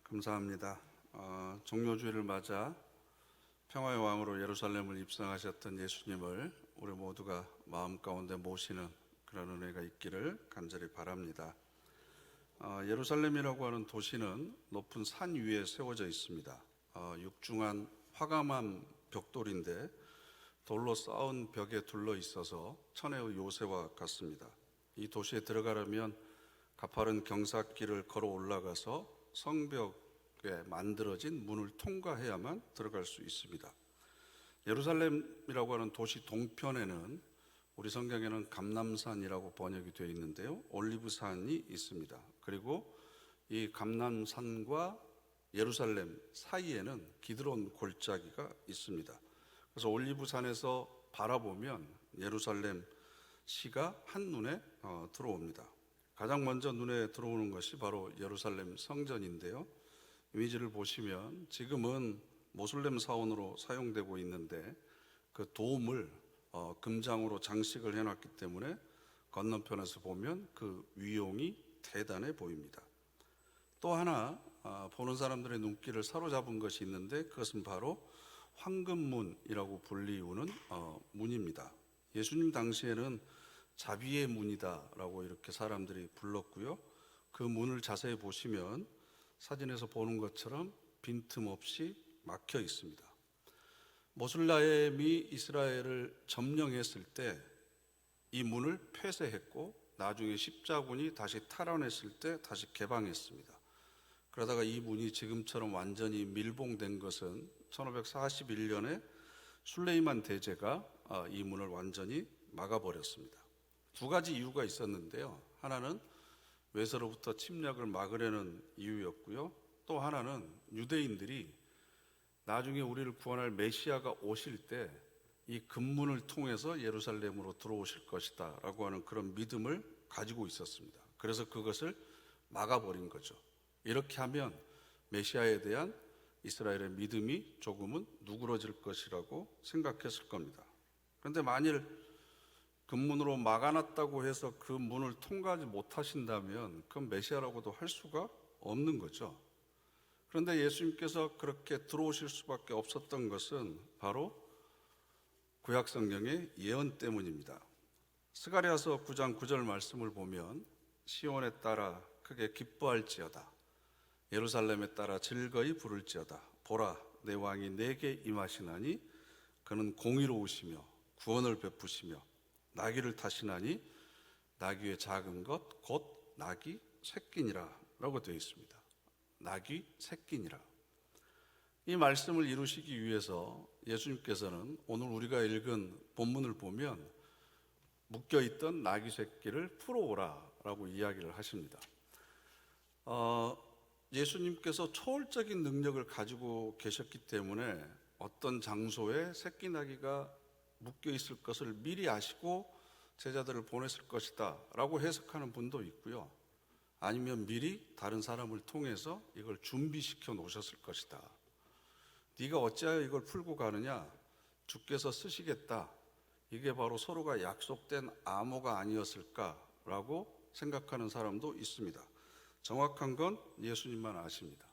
감사합니다. 종료주일을 맞아 평화의 왕으로 예루살렘을 입성하셨던 예수님을 우리 모두가 마음 가운데 모시는 그런 은혜가 있기를 간절히 바랍니다. 예루살렘이라고 하는 도시는 높은 산 위에 세워져 있습니다. 육중한 화감한 벽돌인데 돌로 쌓은 벽에 둘러 있어서 천혜의 요새와 같습니다. 이 도시에 들어가려면 가파른 경사길을 걸어 올라가서 성벽에 만들어진 문을 통과해야만 들어갈 수 있습니다. 예루살렘이라고 하는 도시 동편에는 우리 성경에는 감람산이라고 번역이 되어 있는데요, 올리브산이 있습니다. 그리고 이 감람산과 예루살렘 사이에는 기드론 골짜기가 있습니다. 그래서 올리브산에서 바라보면 예루살렘 시가 한눈에 들어옵니다. 가장 먼저 눈에 들어오는 것이 바로 예루살렘 성전인데요, 이미지를 보시면 지금은 모슬렘 사원으로 사용되고 있는데 그 돔을 금장으로 장식을 해놨기 때문에 건너편에서 보면 그 위용이 대단해 보입니다. 또 하나 보는 사람들의 눈길을 사로잡은 것이 있는데 그것은 바로 황금문이라고 불리우는 문입니다. 예수님 당시에는 자비의 문이다라고 이렇게 사람들이 불렀고요. 그 문을 자세히 보시면 사진에서 보는 것처럼 빈틈없이 막혀 있습니다. 모슬렘이 이스라엘을 점령했을 때 이 문을 폐쇄했고 나중에 십자군이 다시 탈환했을 때 다시 개방했습니다. 그러다가 이 문이 지금처럼 완전히 밀봉된 것은 1541년에 술레이만 대제가 이 문을 완전히 막아버렸습니다. 두 가지 이유가 있었는데요, 하나는 외세로부터 침략을 막으려는 이유였고요, 또 하나는 유대인들이 나중에 우리를 구원할 메시아가 오실 때 이 금문을 통해서 예루살렘으로 들어오실 것이다 라고 하는 그런 믿음을 가지고 있었습니다. 그래서 그것을 막아버린 거죠. 이렇게 하면 메시아에 대한 이스라엘의 믿음이 조금은 누그러질 것이라고 생각했을 겁니다. 그런데 만일 금문으로 막아놨다고 해서 그 문을 통과하지 못하신다면 그건 메시아라고도 할 수가 없는 거죠. 그런데 예수님께서 그렇게 들어오실 수밖에 없었던 것은 바로 구약성경의 예언 때문입니다. 스가랴서 9장 9절 말씀을 보면 시온에 따라 크게 기뻐할지어다, 예루살렘에 따라 즐거이 부를지어다. 보라, 내 왕이 내게 임하시나니 그는 공의로우시며 구원을 베푸시며 나귀를 타시나니 나귀의 작은 것 곧 나귀 새끼니라 라고 되어 있습니다. 나귀 새끼니라. 이 말씀을 이루시기 위해서 예수님께서는 오늘 우리가 읽은 본문을 보면 묶여있던 나귀 새끼를 풀어오라 라고 이야기를 하십니다. 예수님께서 초월적인 능력을 가지고 계셨기 때문에 어떤 장소에 새끼 나귀가 묶여 있을 것을 미리 아시고 제자들을 보냈을 것이다 라고 해석하는 분도 있고요, 아니면 미리 다른 사람을 통해서 이걸 준비시켜 놓으셨을 것이다. 네가 어찌하여 이걸 풀고 가느냐, 주께서 쓰시겠다. 이게 바로 서로가 약속된 암호가 아니었을까라고 생각하는 사람도 있습니다. 정확한 건 예수님만 아십니다.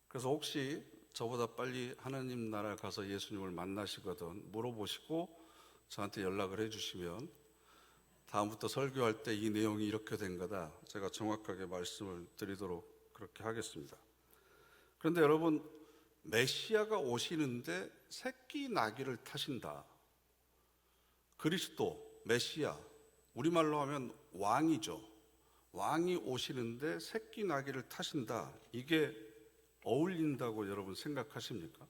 그래서 혹시 저보다 빨리 하나님 나라 가서 예수님을 만나시거든 물어보시고 저한테 연락을 해주시면 다음부터 설교할 때 이 내용이 이렇게 된 거다, 제가 정확하게 말씀을 드리도록 그렇게 하겠습니다. 그런데 여러분, 메시아가 오시는데 새끼 나귀를 타신다. 그리스도, 메시아, 우리말로 하면 왕이죠. 왕이 오시는데 새끼 나귀를 타신다. 이게 어울린다고 여러분 생각하십니까?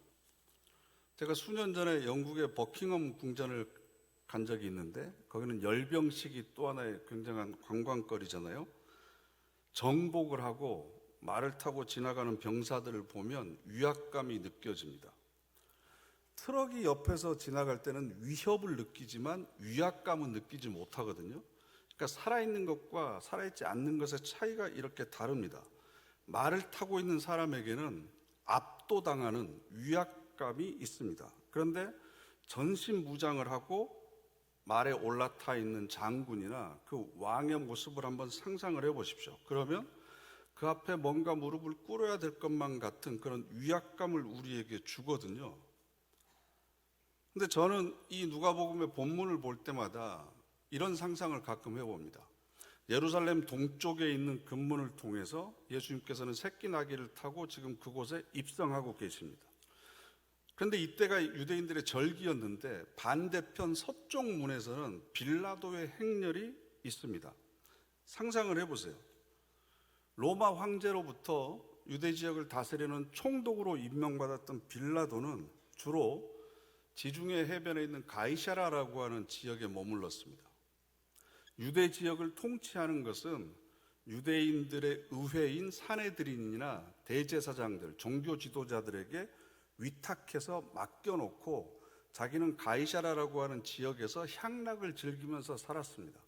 제가 수년 전에 영국의 버킹엄 궁전을 간 적이 있는데 거기는 열병식이 또 하나의 굉장한 관광거리잖아요. 정복을 하고 말을 타고 지나가는 병사들을 보면 위압감이 느껴집니다. 트럭이 옆에서 지나갈 때는 위협을 느끼지만 위압감은 느끼지 못하거든요. 그러니까 살아있는 것과 살아있지 않는 것의 차이가 이렇게 다릅니다. 말을 타고 있는 사람에게는 압도당하는 위압감이 있습니다. 그런데 전신무장을 하고 말에 올라타 있는 장군이나 그 왕의 모습을 한번 상상을 해보십시오. 그러면 그 앞에 뭔가 무릎을 꿇어야 될 것만 같은 그런 위압감을 우리에게 주거든요. 근데 저는 이 누가복음의 본문을 볼 때마다 이런 상상을 가끔 해봅니다. 예루살렘 동쪽에 있는 근문을 통해서 예수님께서는 새끼 나귀를 타고 지금 그곳에 입성하고 계십니다. 그런데 이때가 유대인들의 절기였는데 반대편 서쪽 문에서는 빌라도의 행렬이 있습니다. 상상을 해보세요. 로마 황제로부터 유대 지역을 다스리는 총독으로 임명받았던 빌라도는 주로 지중해 해변에 있는 가이사라라고 하는 지역에 머물렀습니다. 유대 지역을 통치하는 것은 유대인들의 의회인 사내들인이나 대제사장들, 종교 지도자들에게 위탁해서 맡겨놓고 자기는 가이사라라고 하는 지역에서 향락을 즐기면서 살았습니다.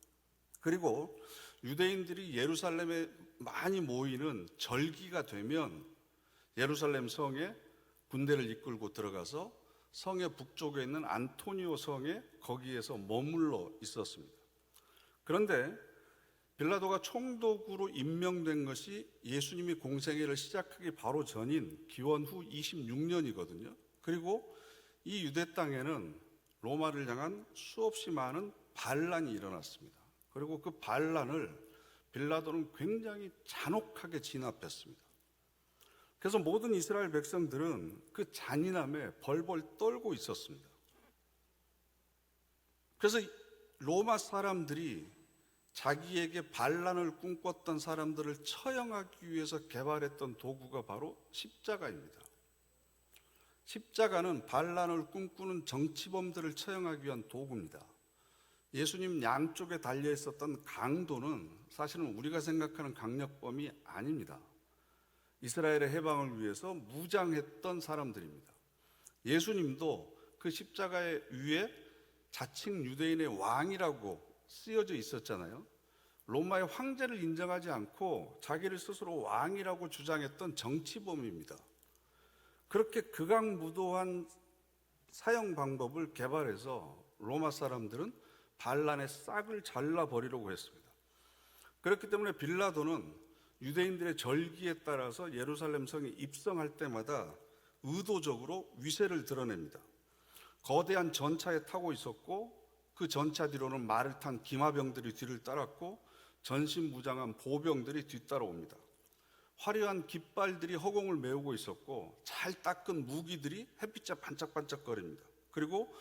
그리고 유대인들이 예루살렘에 많이 모이는 절기가 되면 예루살렘 성에 군대를 이끌고 들어가서 성의 북쪽에 있는 안토니오 성에 거기에서 머물러 있었습니다. 그런데 빌라도가 총독으로 임명된 것이 예수님이 공생애를 시작하기 바로 전인 기원 후 26년이거든요. 그리고 이 유대 땅에는 로마를 향한 수없이 많은 반란이 일어났습니다. 그리고 그 반란을 빌라도는 굉장히 잔혹하게 진압했습니다. 그래서 모든 이스라엘 백성들은 그 잔인함에 벌벌 떨고 있었습니다. 그래서 로마 사람들이 자기에게 반란을 꿈꿨던 사람들을 처형하기 위해서 개발했던 도구가 바로 십자가입니다. 십자가는 반란을 꿈꾸는 정치범들을 처형하기 위한 도구입니다. 예수님 양쪽에 달려 있었던 강도는 사실은 우리가 생각하는 강력범이 아닙니다. 이스라엘의 해방을 위해서 무장했던 사람들입니다. 예수님도 그 십자가의 위에 자칭 유대인의 왕이라고 쓰여져 있었잖아요. 로마의 황제를 인정하지 않고 자기를 스스로 왕이라고 주장했던 정치범입니다. 그렇게 극악무도한 사형 방법을 개발해서 로마 사람들은 반란의 싹을 잘라버리려고 했습니다. 그렇기 때문에 빌라도는 유대인들의 절기에 따라서 예루살렘 성에 입성할 때마다 의도적으로 위세를 드러냅니다. 거대한 전차에 타고 있었고 그 전차 뒤로는 말을 탄 기마병들이 뒤를 따랐고 전신무장한 보병들이 뒤따라옵니다. 화려한 깃발들이 허공을 메우고 있었고 잘 닦은 무기들이 햇빛에 반짝반짝거립니다. 그리고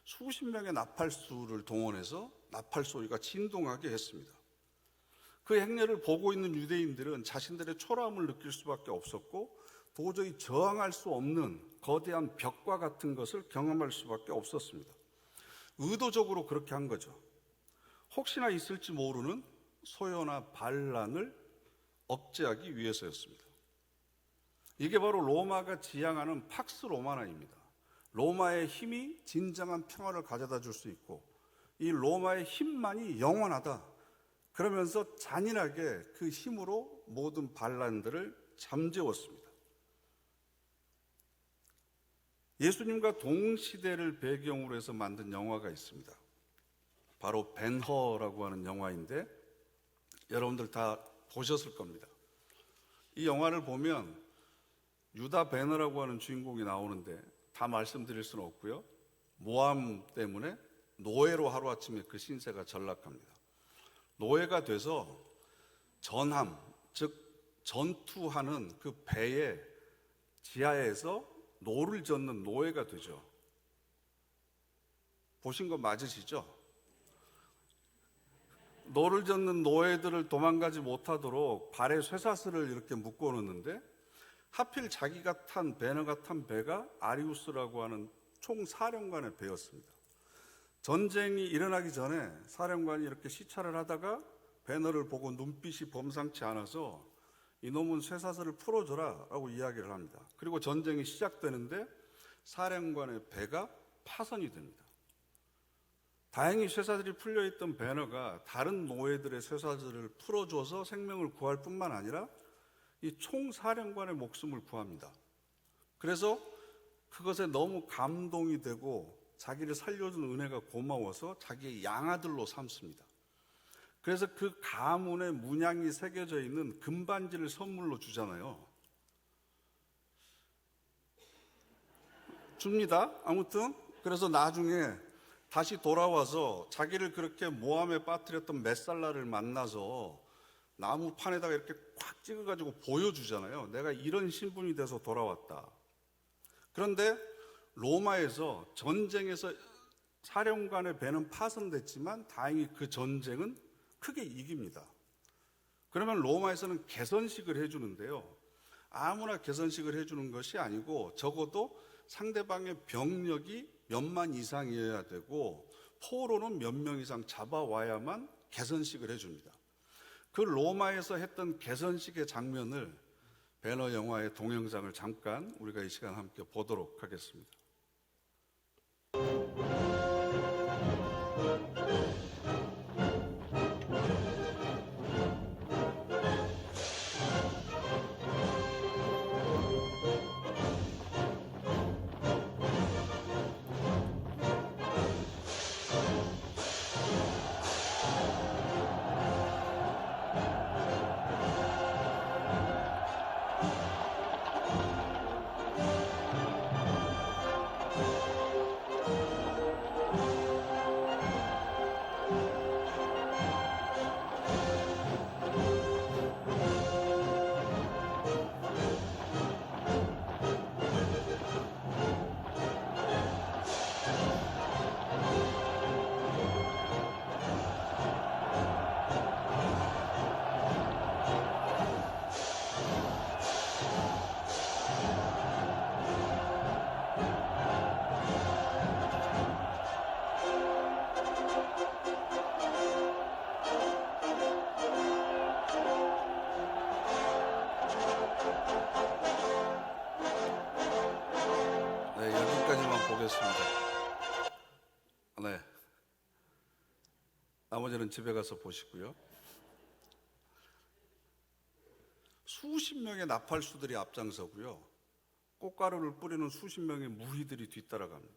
수십 명의 나팔수를 동원해서 나팔 소리가 진동하게 했습니다. 그 행렬을 보고 있는 유대인들은 자신들의 초라함을 느낄 수밖에 없었고 도저히 저항할 수 없는 거대한 벽과 같은 것을 경험할 수밖에 없었습니다. 의도적으로 그렇게 한 거죠. 혹시나 있을지 모르는 소요나 반란을 억제하기 위해서였습니다. 이게 바로 로마가 지향하는 팍스 로마나입니다. 로마의 힘이 진정한 평화를 가져다 줄 수 있고 이 로마의 힘만이 영원하다. 그러면서 잔인하게 그 힘으로 모든 반란들을 잠재웠습니다. 예수님과 동시대를 배경으로 해서 만든 영화가 있습니다. 바로 벤허라고 하는 영화인데 여러분들 다 보셨을 겁니다. 이 영화를 보면 유다 베너라고 하는 주인공이 나오는데 다 말씀드릴 수는 없고요. 모함 때문에 노예로 하루아침에 그 신세가 전락합니다. 노예가 돼서 전함, 즉 전투하는 그 배의 지하에서 노를 젓는 노예가 되죠. 보신 거 맞으시죠? 노를 젓는 노예들을 도망가지 못하도록 발에 쇠사슬을 이렇게 묶어 놓는데 하필 자기가 탄 베너가 탄 배가 아리우스라고 하는 총사령관의 배였습니다. 전쟁이 일어나기 전에 사령관이 이렇게 시찰을 하다가 베너를 보고 눈빛이 범상치 않아서 이놈은 쇠사슬을 풀어줘라 라고 이야기를 합니다. 그리고 전쟁이 시작되는데 사령관의 배가 파손이 됩니다. 다행히 쇠사슬이 풀려있던 베너가 다른 노예들의 쇠사슬을 풀어줘서 생명을 구할 뿐만 아니라 이 총사령관의 목숨을 구합니다. 그래서 그것에 너무 감동이 되고 자기를 살려준 은혜가 고마워서 자기의 양아들로 삼습니다. 그래서 그 가문의 문양이 새겨져 있는 금반지를 선물로 주잖아요. 줍니다. 아무튼 그래서 나중에 다시 돌아와서 자기를 그렇게 모함에 빠뜨렸던 메살라를 만나서 나무판에다가 이렇게 꽉 찍어가지고 보여주잖아요. 내가 이런 신분이 돼서 돌아왔다. 그런데 로마에서 전쟁에서 사령관의 배는 파손됐지만 다행히 그 전쟁은 크게 이깁니다. 그러면 로마에서는 개선식을 해주는데요. 아무나 개선식을 해주는 것이 아니고 적어도 상대방의 병력이 몇만 이상이어야 되고 포로는 몇 명 이상 잡아와야만 개선식을 해줍니다. 그 로마에서 했던 개선식의 장면을 배너 영화의 동영상을 잠깐 우리가 이 시간 함께 보도록 하겠습니다. 네, 여기까지만 보겠습니다. 네, 나머지는 집에 가서 보시고요. 수십 명의 나팔수들이 앞장서고요. 꽃가루를 뿌리는 수십 명의 무리들이 뒤따라갑니다.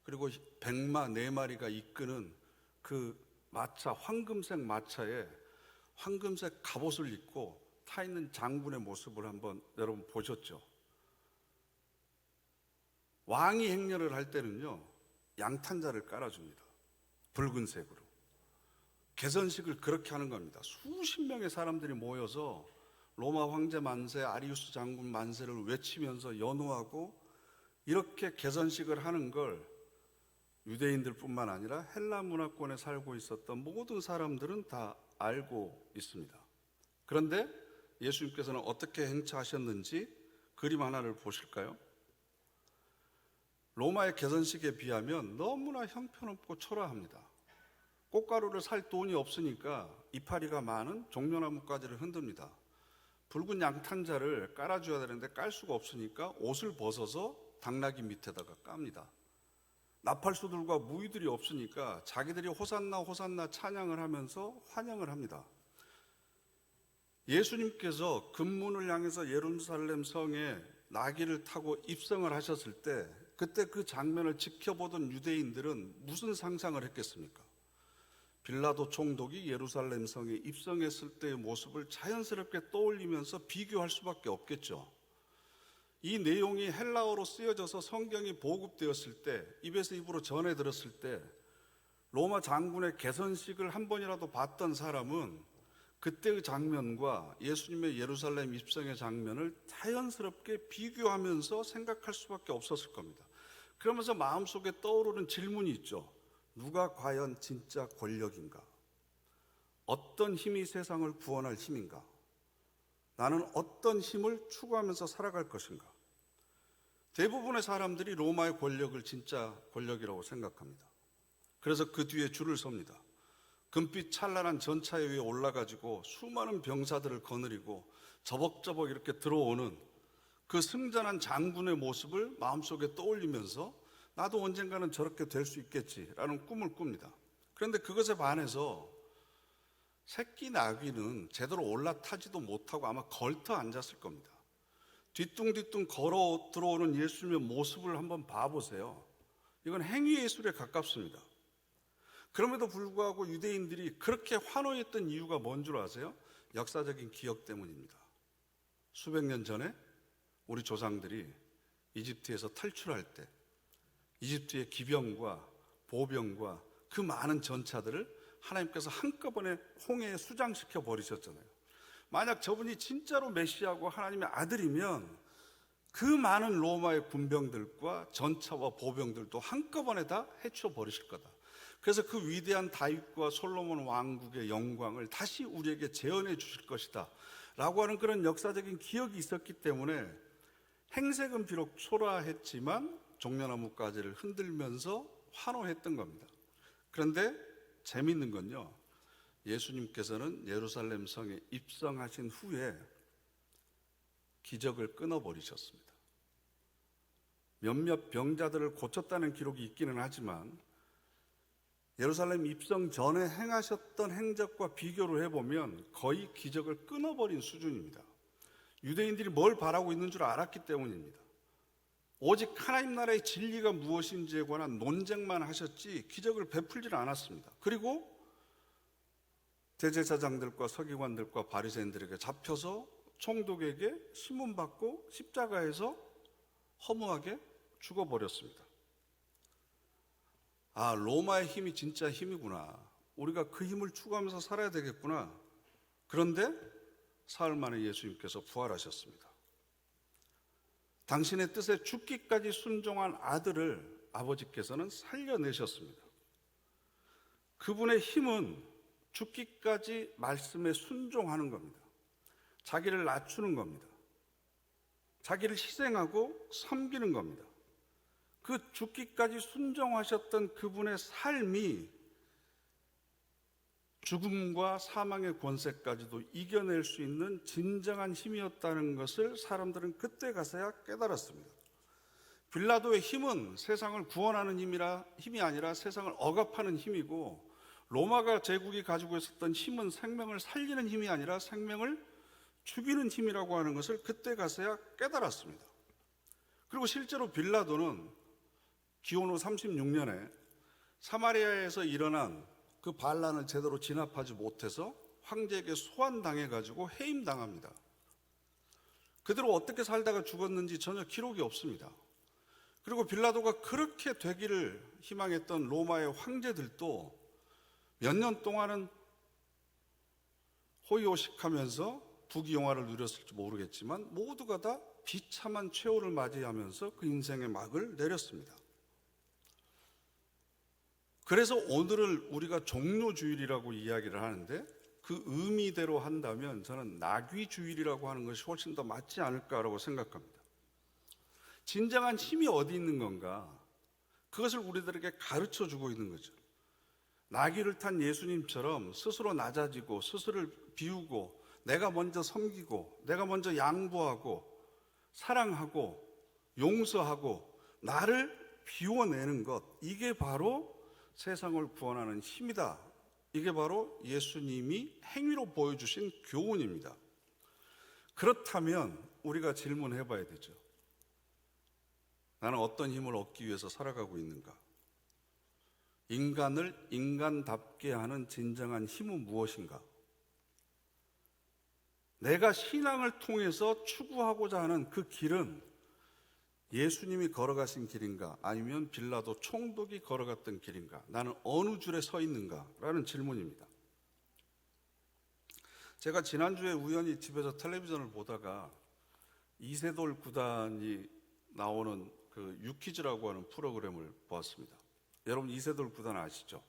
그리고 백마 4마리가 이끄는 그 마차, 황금색 마차에 황금색 갑옷을 입고 타 있는 장군의 모습을 한번 여러분 보셨죠? 왕이 행렬을 할 때는요, 양탄자를 깔아줍니다. 붉은색으로. 개선식을 그렇게 하는 겁니다. 수십 명의 사람들이 모여서 로마 황제 만세, 아리우스 장군 만세를 외치면서 연호하고 이렇게 개선식을 하는 걸 유대인들뿐만 아니라 헬라 문화권에 살고 있었던 모든 사람들은 다 알고 있습니다. 그런데 예수님께서는 어떻게 행차하셨는지 그림 하나를 보실까요? 로마의 개선식에 비하면 너무나 형편없고 초라합니다. 꽃가루를 살 돈이 없으니까 이파리가 많은 종려나무가지를 흔듭니다. 붉은 양탄자를 깔아줘야 되는데 깔 수가 없으니까 옷을 벗어서 당나귀 밑에다가 깝니다. 나팔수들과 무희들이 없으니까 자기들이 호산나 호산나 찬양을 하면서 환영을 합니다. 예수님께서 금문을 향해서 예루살렘 성에 나귀를 타고 입성을 하셨을 때 그때 그 장면을 지켜보던 유대인들은 무슨 상상을 했겠습니까? 빌라도 총독이 예루살렘 성에 입성했을 때의 모습을 자연스럽게 떠올리면서 비교할 수밖에 없겠죠. 이 내용이 헬라어로 쓰여져서 성경이 보급되었을 때, 입에서 입으로 전해 들었을 때 로마 장군의 개선식을 한 번이라도 봤던 사람은 그때의 장면과 예수님의 예루살렘 입성의 장면을 자연스럽게 비교하면서 생각할 수밖에 없었을 겁니다. 그러면서 마음속에 떠오르는 질문이 있죠. 누가 과연 진짜 권력인가? 어떤 힘이 세상을 구원할 힘인가? 나는 어떤 힘을 추구하면서 살아갈 것인가? 대부분의 사람들이 로마의 권력을 진짜 권력이라고 생각합니다. 그래서 그 뒤에 줄을 섭니다. 금빛 찬란한 전차에 위에 올라가지고 수많은 병사들을 거느리고 저벅저벅 이렇게 들어오는 그 승전한 장군의 모습을 마음속에 떠올리면서 나도 언젠가는 저렇게 될 수 있겠지라는 꿈을 꿉니다. 그런데 그것에 반해서 새끼 나귀는 제대로 올라타지도 못하고 아마 걸터 앉았을 겁니다. 뒤뚱뒤뚱 걸어 들어오는 예수님의 모습을 한번 봐보세요. 이건 행위예술에 가깝습니다. 그럼에도 불구하고 유대인들이 그렇게 환호했던 이유가 뭔 줄 아세요? 역사적인 기억 때문입니다. 수백 년 전에 우리 조상들이 이집트에서 탈출할 때 이집트의 기병과 보병과 그 많은 전차들을 하나님께서 한꺼번에 홍해에 수장시켜 버리셨잖아요. 만약 저분이 진짜로 메시아고 하나님의 아들이면 그 많은 로마의 군병들과 전차와 보병들도 한꺼번에 다 해쳐 버리실 거다. 그래서 그 위대한 다윗과 솔로몬 왕국의 영광을 다시 우리에게 재현해 주실 것이다 라고 하는 그런 역사적인 기억이 있었기 때문에 행색은 비록 초라했지만 종려나무 가지를 흔들면서 환호했던 겁니다. 그런데 재미있는 건요, 예수님께서는 예루살렘 성에 입성하신 후에 기적을 끊어버리셨습니다. 몇몇 병자들을 고쳤다는 기록이 있기는 하지만 예루살렘 입성 전에 행하셨던 행적과 비교를 해보면 거의 기적을 끊어버린 수준입니다. 유대인들이 뭘 바라고 있는 줄 알았기 때문입니다. 오직 하나님 나라의 진리가 무엇인지에 관한 논쟁만 하셨지 기적을 베풀질 않았습니다. 그리고 대제사장들과 서기관들과 바리새인들에게 잡혀서 총독에게 신문받고 십자가에서 허무하게 죽어버렸습니다. 아, 로마의 힘이 진짜 힘이구나. 우리가 그 힘을 추구하면서 살아야 되겠구나. 그런데 사흘 만에 예수님께서 부활하셨습니다. 당신의 뜻에 죽기까지 순종한 아들을 아버지께서는 살려내셨습니다. 그분의 힘은 죽기까지 말씀에 순종하는 겁니다. 자기를 낮추는 겁니다. 자기를 희생하고 섬기는 겁니다. 그 죽기까지 순종하셨던 그분의 삶이 죽음과 사망의 권세까지도 이겨낼 수 있는 진정한 힘이었다는 것을 사람들은 그때 가서야 깨달았습니다. 빌라도의 힘은 세상을 구원하는 힘이 아니라 세상을 억압하는 힘이고, 로마가 제국이 가지고 있었던 힘은 생명을 살리는 힘이 아니라 생명을 죽이는 힘이라고 하는 것을 그때 가서야 깨달았습니다. 그리고 실제로 빌라도는 기원 후 36년에 사마리아에서 일어난 그 반란을 제대로 진압하지 못해서 황제에게 소환당해가지고 해임당합니다. 그대로 어떻게 살다가 죽었는지 전혀 기록이 없습니다. 그리고 빌라도가 그렇게 되기를 희망했던 로마의 황제들도 몇 년 동안은 호의호식하면서 부귀영화를 누렸을지 모르겠지만 모두가 다 비참한 최후를 맞이하면서 그 인생의 막을 내렸습니다. 그래서 오늘을 우리가 종료주일이라고 이야기를 하는데, 그 의미대로 한다면 저는 나귀주일이라고 하는 것이 훨씬 더 맞지 않을까라고 생각합니다. 진정한 힘이 어디 있는 건가? 그것을 우리들에게 가르쳐 주고 있는 거죠. 나귀를 탄 예수님처럼 스스로 낮아지고 스스로를 비우고 내가 먼저 섬기고 내가 먼저 양보하고 사랑하고 용서하고 나를 비워내는 것, 이게 바로 세상을 구원하는 힘이다. 이게 바로 예수님이 행위로 보여주신 교훈입니다. 그렇다면 우리가 질문해 봐야 되죠. 나는 어떤 힘을 얻기 위해서 살아가고 있는가? 인간을 인간답게 하는 진정한 힘은 무엇인가? 내가 신앙을 통해서 추구하고자 하는 그 길은 예수님이 걸어가신 길인가? 아니면 빌라도 총독이 걸어갔던 길인가? 나는 어느 줄에 서 있는가? 라는 질문입니다. 제가 지난주에 우연히 집에서 텔레비전을 보다가 이세돌 구단이 나오는 그 유퀴즈라고 하는 프로그램을 보았습니다. 여러분 이세돌 구단 아시죠?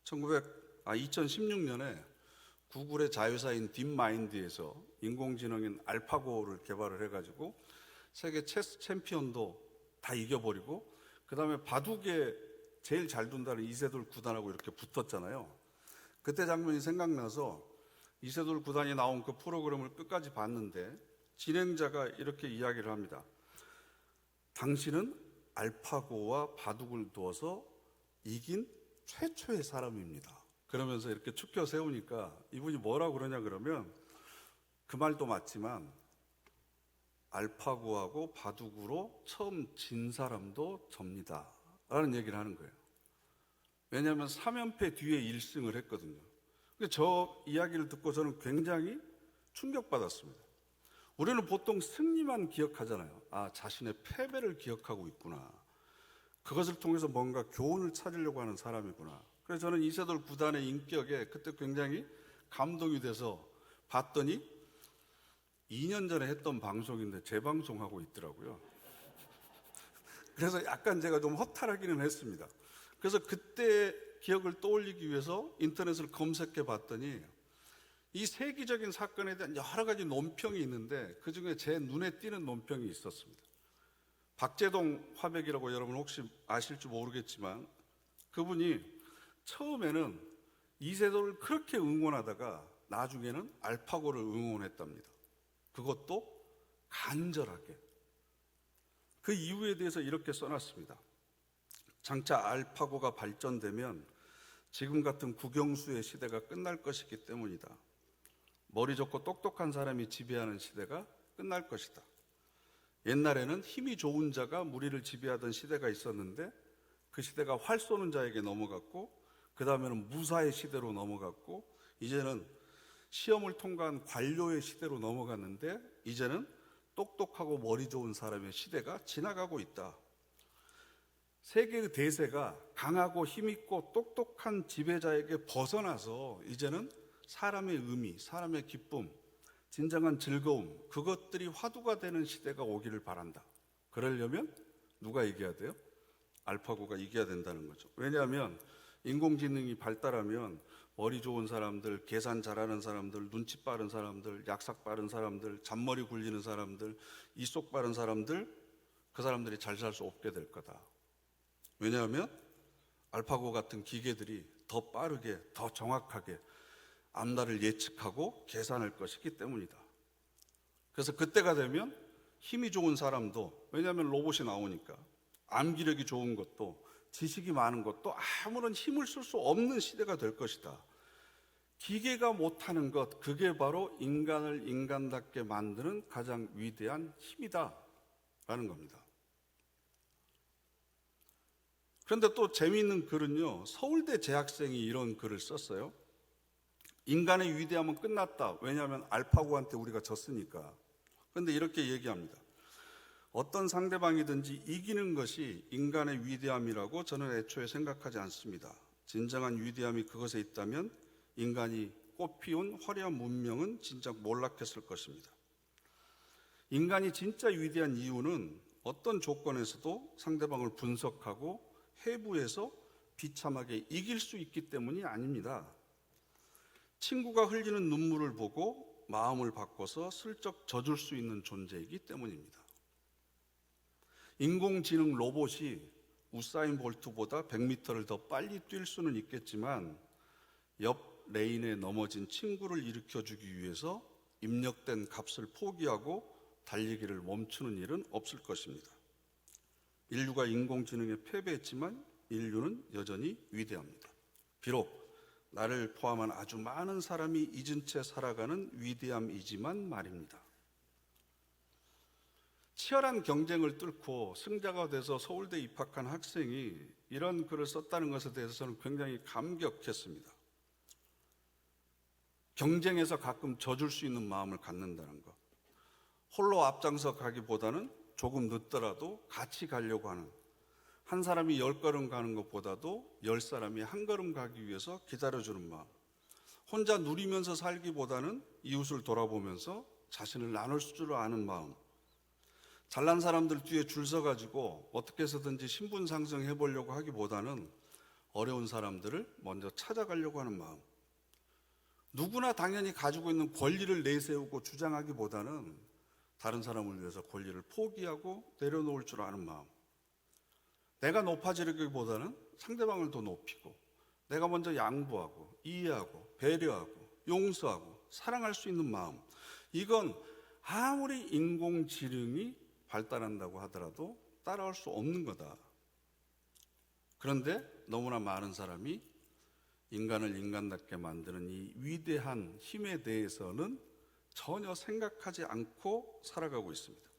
2016년에 구글의 자회사인 딥마인드에서 인공지능인 알파고를 개발을 해가지고 세계 체스 챔피언도 다 이겨버리고, 그 다음에 바둑에 제일 잘 둔다는 이세돌 구단하고 이렇게 붙었잖아요. 그때 장면이 생각나서 이세돌 구단이 나온 그 프로그램을 끝까지 봤는데 진행자가 이렇게 이야기를 합니다. 당신은 알파고와 바둑을 두어서 이긴 최초의 사람입니다. 그러면서 이렇게 축켜 세우니까 이분이 뭐라고 그러냐 그러면, 그 말도 맞지만 알파고하고 바둑으로 처음 진 사람도 접니다 라는 얘기를 하는 거예요. 왜냐하면 3연패 뒤에 1승을 했거든요. 근데 저 이야기를 듣고 저는 굉장히 충격받았습니다. 우리는 보통 승리만 기억하잖아요. 아, 자신의 패배를 기억하고 있구나. 그것을 통해서 뭔가 교훈을 찾으려고 하는 사람이구나. 그래서 저는 이세돌 구단의 인격에 그때 굉장히 감동이 돼서 봤더니 2년 전에 했던 방송인데 재방송하고 있더라고요. 그래서 약간 제가 좀 허탈하기는 했습니다. 그래서 그때 기억을 떠올리기 위해서 인터넷을 검색해 봤더니 이 세기적인 사건에 대한 여러 가지 논평이 있는데 그중에 제 눈에 띄는 논평이 있었습니다. 박재동 화백이라고 여러분 혹시 아실지 모르겠지만 그분이 처음에는 이세돌을 그렇게 응원하다가 나중에는 알파고를 응원했답니다. 그것도 간절하게. 그 이유에 대해서 이렇게 써놨습니다. 장차 알파고가 발전되면 지금 같은 국영수의 시대가 끝날 것이기 때문이다. 머리 좋고 똑똑한 사람이 지배하는 시대가 끝날 것이다. 옛날에는 힘이 좋은 자가 무리를 지배하던 시대가 있었는데 그 시대가 활 쏘는 자에게 넘어갔고 그 다음에는 무사의 시대로 넘어갔고 이제는 시험을 통과한 관료의 시대로 넘어갔는데 이제는 똑똑하고 머리 좋은 사람의 시대가 지나가고 있다. 세계의 대세가 강하고 힘있고 똑똑한 지배자에게 벗어나서 이제는 사람의 의미, 사람의 기쁨, 진정한 즐거움, 그것들이 화두가 되는 시대가 오기를 바란다. 그러려면 누가 이겨야 돼요? 알파고가 이겨야 된다는 거죠. 왜냐하면 인공지능이 발달하면 머리 좋은 사람들, 계산 잘하는 사람들, 눈치 빠른 사람들, 약삭 빠른 사람들, 잔머리 굴리는 사람들, 이속 빠른 사람들, 그 사람들이 잘 살 수 없게 될 거다. 왜냐하면 알파고 같은 기계들이 더 빠르게, 더 정확하게 앞날을 예측하고 계산할 것이기 때문이다. 그래서 그때가 되면 힘이 좋은 사람도, 왜냐하면 로봇이 나오니까 암기력이 좋은 것도 지식이 많은 것도 아무런 힘을 쓸 수 없는 시대가 될 것이다. 기계가 못하는 것, 그게 바로 인간을 인간답게 만드는 가장 위대한 힘이다 라는 겁니다. 그런데 또 재미있는 글은요, 서울대 재학생이 이런 글을 썼어요. 인간의 위대함은 끝났다. 왜냐하면 알파고한테 우리가 졌으니까. 그런데 이렇게 얘기합니다. 어떤 상대방이든지 이기는 것이 인간의 위대함이라고 저는 애초에 생각하지 않습니다. 진정한 위대함이 그것에 있다면 인간이 꽃피운 화려한 문명은 진작 몰락했을 것입니다. 인간이 진짜 위대한 이유는 어떤 조건에서도 상대방을 분석하고 해부해서 비참하게 이길 수 있기 때문이 아닙니다. 친구가 흘리는 눈물을 보고 마음을 바꿔서 슬쩍 져줄 수 있는 존재이기 때문입니다. 인공지능 로봇이 우사인 볼트보다 100m를 더 빨리 뛸 수는 있겠지만 옆 레인에 넘어진 친구를 일으켜주기 위해서 입력된 값을 포기하고 달리기를 멈추는 일은 없을 것입니다. 인류가 인공지능에 패배했지만 인류는 여전히 위대합니다. 비록 나를 포함한 아주 많은 사람이 잊은 채 살아가는 위대함이지만 말입니다. 치열한 경쟁을 뚫고 승자가 돼서 서울대 입학한 학생이 이런 글을 썼다는 것에 대해서 저는 굉장히 감격했습니다. 경쟁에서 가끔 져줄 수 있는 마음을 갖는다는 것. 홀로 앞장서 가기보다는 조금 늦더라도 같이 가려고 하는, 한 사람이 10걸음 가는 것보다도 10사람이 한 걸음 가기 위해서 기다려주는 마음. 혼자 누리면서 살기보다는 이웃을 돌아보면서 자신을 나눌 줄 아는 마음. 잘난 사람들 뒤에 줄 서가지고 어떻게 해서든지 신분 상승해 보려고 하기보다는 어려운 사람들을 먼저 찾아가려고 하는 마음. 누구나 당연히 가지고 있는 권리를 내세우고 주장하기보다는 다른 사람을 위해서 권리를 포기하고 내려놓을 줄 아는 마음. 내가 높아지려기보다는 상대방을 더 높이고 내가 먼저 양보하고 이해하고 배려하고 용서하고 사랑할 수 있는 마음. 이건 아무리 인공지능이 발달한다고 하더라도 따라올 수 없는 거다. 그런데 너무나 많은 사람이 인간을 인간답게 만드는 이 위대한 힘에 대해서는 전혀 생각하지 않고 살아가고 있습니다.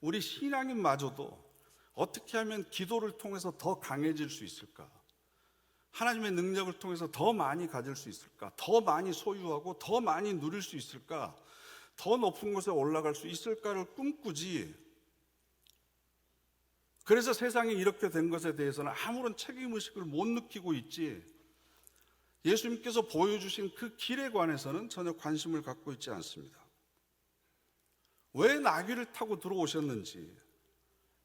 우리 신앙인마저도 어떻게 하면 기도를 통해서 더 강해질 수 있을까? 하나님의 능력을 통해서 더 많이 가질 수 있을까? 더 많이 소유하고 더 많이 누릴 수 있을까? 더 높은 곳에 올라갈 수 있을까를 꿈꾸지. 그래서 세상이 이렇게 된 것에 대해서는 아무런 책임의식을 못 느끼고 있지, 예수님께서 보여주신 그 길에 관해서는 전혀 관심을 갖고 있지 않습니다. 왜 나귀를 타고 들어오셨는지,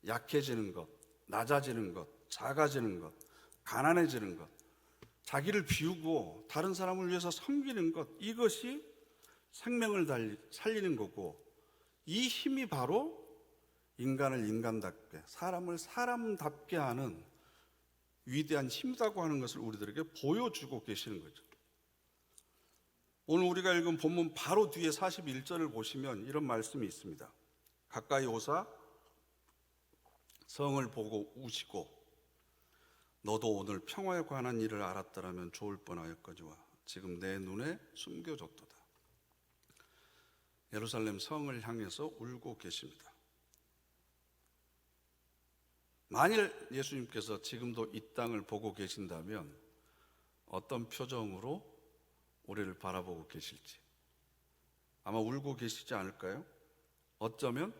약해지는 것, 낮아지는 것, 작아지는 것, 가난해지는 것, 자기를 비우고 다른 사람을 위해서 섬기는 것, 이것이 생명을 살리는 거고, 이 힘이 바로 인간을 인간답게, 사람을 사람답게 하는 위대한 힘이라고 하는 것을 우리들에게 보여주고 계시는 거죠. 오늘 우리가 읽은 본문 바로 뒤에 41절을 보시면 이런 말씀이 있습니다. 가까이 오사 성을 보고 우시고 너도 오늘 평화에 관한 일을 알았더라면 좋을 뻔하였거니와 지금 내 눈에 숨겨졌도다. 예루살렘 성을 향해서 울고 계십니다. 만일 예수님께서 지금도 이 땅을 보고 계신다면 어떤 표정으로 우리를 바라보고 계실지, 아마 울고 계시지 않을까요? 어쩌면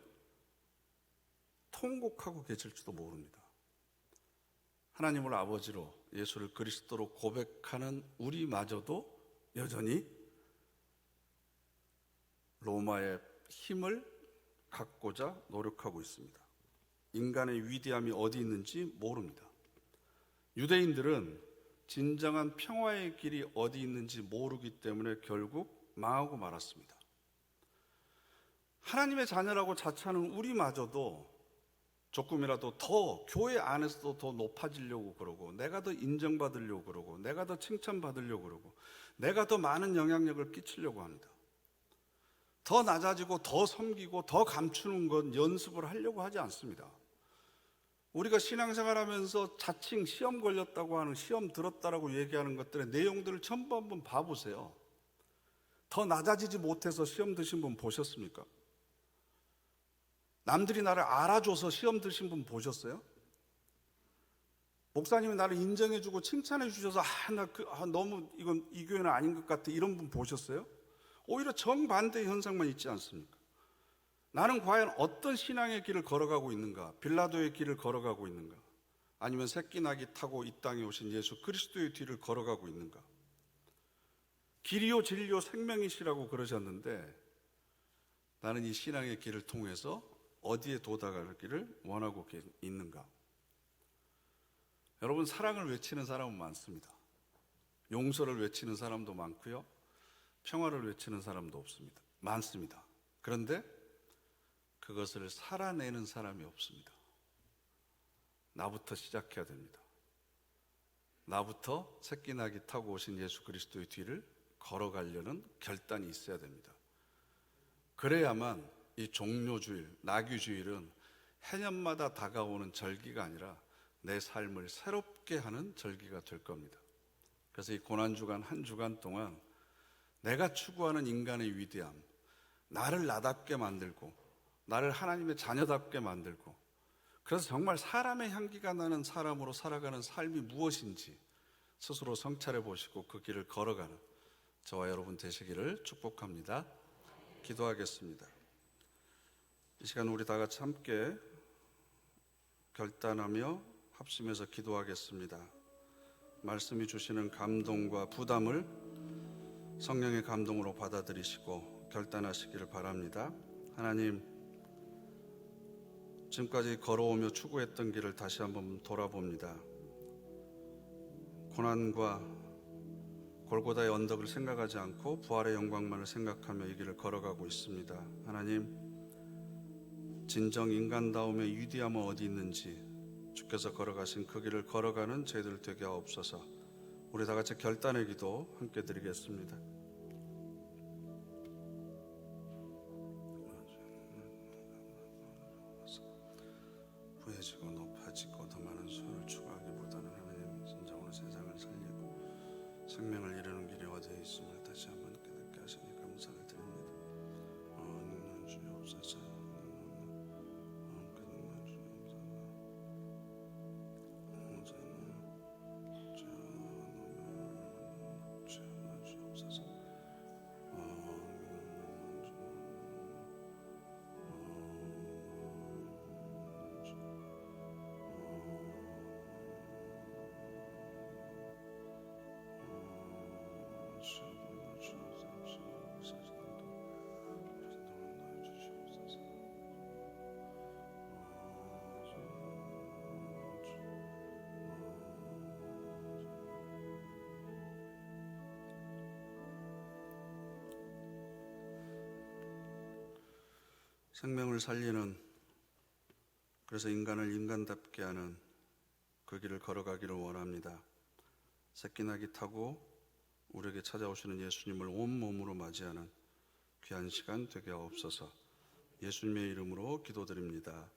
통곡하고 계실지도 모릅니다. 하나님을 아버지로, 예수를 그리스도로 고백하는 우리마저도 여전히 로마의 힘을 갖고자 노력하고 있습니다. 인간의 위대함이 어디 있는지 모릅니다. 유대인들은 진정한 평화의 길이 어디 있는지 모르기 때문에 결국 망하고 말았습니다. 하나님의 자녀라고 자처하는 우리마저도 조금이라도 더 교회 안에서도 더 높아지려고 그러고, 내가 더 인정받으려고 그러고, 내가 더 칭찬받으려고 그러고, 내가 더 많은 영향력을 끼치려고 합니다. 더 낮아지고 더 섬기고 더 감추는 건 연습을 하려고 하지 않습니다. 우리가 신앙생활하면서 자칭 시험 걸렸다고 하는, 시험 들었다라고 얘기하는 것들의 내용들을 전부 한번 봐보세요. 더 낮아지지 못해서 시험 드신 분 보셨습니까? 남들이 나를 알아줘서 시험 드신 분 보셨어요? 목사님이 나를 인정해주고 칭찬해 주셔서 너무 이건 이 교회는 아닌 것 같아, 이런 분 보셨어요? 오히려 정반대의 현상만 있지 않습니까? 나는 과연 어떤 신앙의 길을 걸어가고 있는가? 빌라도의 길을 걸어가고 있는가? 아니면 새끼나귀 타고 이 땅에 오신 예수 그리스도의 뒤를 걸어가고 있는가? 길이요 진리요 생명이시라고 그러셨는데, 나는 이 신앙의 길을 통해서 어디에 도달하기를 원하고 있는가? 여러분, 사랑을 외치는 사람은 많습니다. 용서를 외치는 사람도 많고요, 평화를 외치는 사람도 많습니다. 그런데 그것을 살아내는 사람이 없습니다. 나부터 시작해야 됩니다. 나부터 새끼나귀 타고 오신 예수 그리스도의 뒤를 걸어가려는 결단이 있어야 됩니다. 그래야만 이 종료주일, 나귀주일은 해년마다 다가오는 절기가 아니라 내 삶을 새롭게 하는 절기가 될 겁니다. 그래서 이 고난주간 한 주간 동안 내가 추구하는 인간의 위대함, 나를 나답게 만들고 나를 하나님의 자녀답게 만들고, 그래서 정말 사람의 향기가 나는 사람으로 살아가는 삶이 무엇인지 스스로 성찰해 보시고 그 길을 걸어가는 저와 여러분 되시기를 축복합니다. 기도하겠습니다. 이 시간 우리 다 같이 함께 결단하며 합심해서 기도하겠습니다. 말씀이 주시는 감동과 부담을 성령의 감동으로 받아들이시고 결단하시기를 바랍니다. 하나님, 지금까지 걸어오며 추구했던 길을 다시 한번 돌아봅니다. 고난과 골고다의 언덕을 생각하지 않고 부활의 영광만을 생각하며 이 길을 걸어가고 있습니다. 하나님, 진정 인간다움의 위대함은 어디 있는지 주께서 걸어가신 그 길을 걸어가는 저희들 되게 하옵소서. 우리 다 같이 결단의 기도 함께 드리겠습니다. 부해지고 높아지고 더 많은 소유를 추구하기보다는 하나님 진정으로 세상을 살리고 생명을 이루는 길이 어디에 있음을 다시 한번 깨닫게 하시니 감사를 드립니다. 능력 주옵소서. 능력 주옵소서. 생명을 살리는, 그래서 인간을 인간답게 하는 그 길을 걸어가기를 원합니다. 새끼나기 타고 우리에게 찾아오시는 예수님을 온몸으로 맞이하는 귀한 시간 되게 하옵소서. 예수님의 이름으로 기도드립니다.